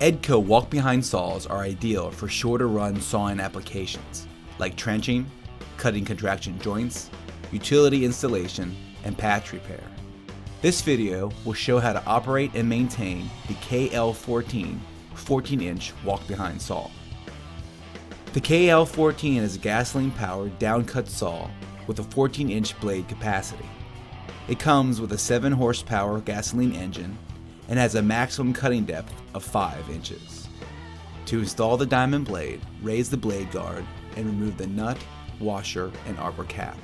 EDCO walk-behind saws are ideal for shorter-run sawing applications, like trenching, cutting contraction joints, utility installation, and patch repair. This video will show how to operate and maintain the KL14 14-inch walk-behind saw. The KL14 is a gasoline-powered downcut saw with a 14-inch blade capacity. It comes with a 7-horsepower gasoline engine and has a maximum cutting depth of 5 inches. To install the diamond blade, raise the blade guard and remove the nut, washer, and arbor cap.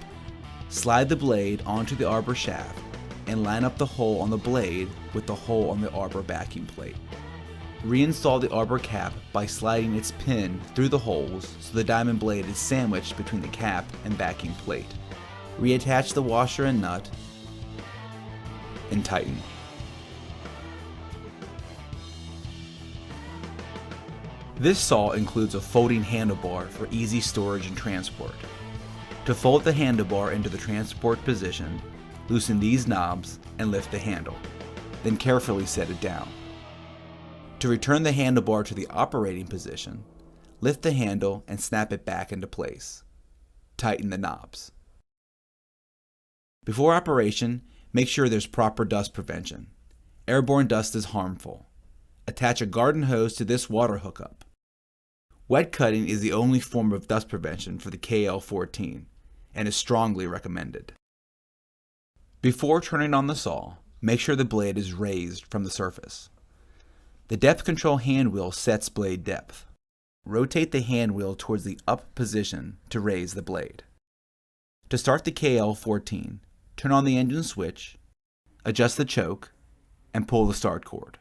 Slide the blade onto the arbor shaft and line up the hole on the blade with the hole on the arbor backing plate. Reinstall the arbor cap by sliding its pin through the holes so the diamond blade is sandwiched between the cap and backing plate. Reattach the washer and nut and tighten. This saw includes a folding handlebar for easy storage and transport. To fold the handlebar into the transport position, loosen these knobs and lift the handle, then carefully set it down. To return the handlebar to the operating position, lift the handle and snap it back into place. Tighten the knobs. Before operation, make sure there's proper dust prevention. Airborne dust is harmful. Attach a garden hose to this water hookup. Wet cutting is the only form of dust prevention for the KL14 and is strongly recommended. Before turning on the saw, make sure the blade is raised from the surface. The depth control hand wheel sets blade depth. Rotate the hand wheel towards the up position to raise the blade. To start the KL14, turn on the engine switch, adjust the choke, and pull the start cord.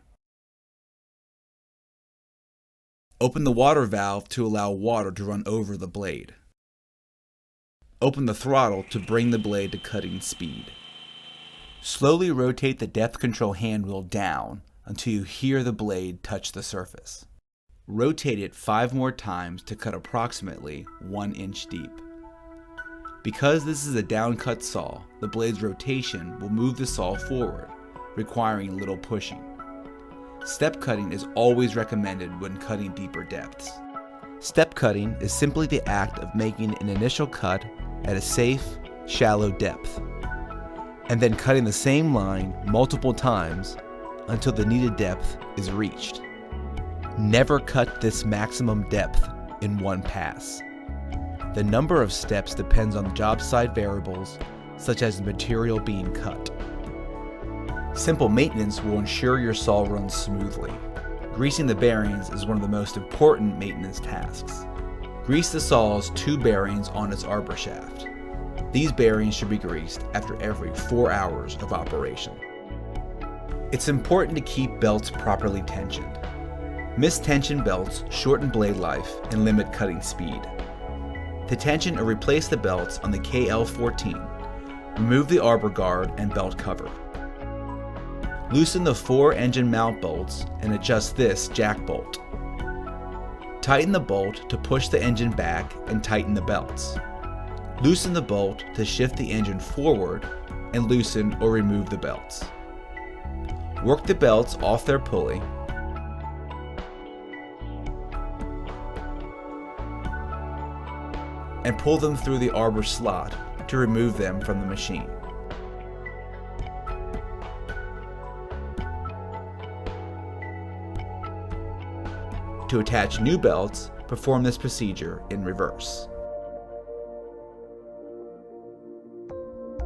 Open the water valve to allow water to run over the blade. Open the throttle to bring the blade to cutting speed. Slowly rotate the depth control hand wheel down until you hear the blade touch the surface. Rotate it 5 more times to cut approximately 1 inch deep. Because this is a downcut saw, the blade's rotation will move the saw forward, requiring little pushing. Step cutting is always recommended when cutting deeper depths. Step cutting is simply the act of making an initial cut at a safe, shallow depth, and then cutting the same line multiple times until the needed depth is reached. Never cut this maximum depth in one pass. The number of steps depends on job site variables such as the material being cut. Simple maintenance will ensure your saw runs smoothly. Greasing the bearings is one of the most important maintenance tasks. Grease the saw's 2 bearings on its arbor shaft. These bearings should be greased after every 4 hours of operation. It's important to keep belts properly tensioned. Mistensioned belts shorten blade life and limit cutting speed. To tension or replace the belts on the KL14, remove the arbor guard and belt cover. Loosen the 4 engine mount bolts and adjust this jack bolt. Tighten the bolt to push the engine back and tighten the belts. Loosen the bolt to shift the engine forward and loosen or remove the belts. Work the belts off their pulley and pull them through the arbor slot to remove them from the machine. To attach new belts, perform this procedure in reverse.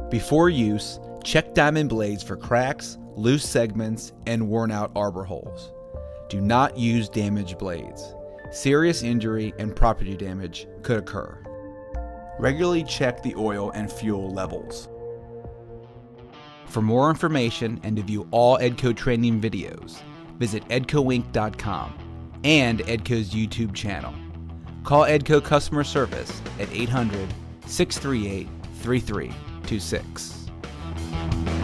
Before use, check diamond blades for cracks, loose segments, and worn out arbor holes. Do not use damaged blades. Serious injury and property damage could occur. Regularly check the oil and fuel levels. For more information and to view all EDCO training videos, visit edcoinc.com and EDCO's YouTube channel. Call EDCO customer service at 800-638-3326.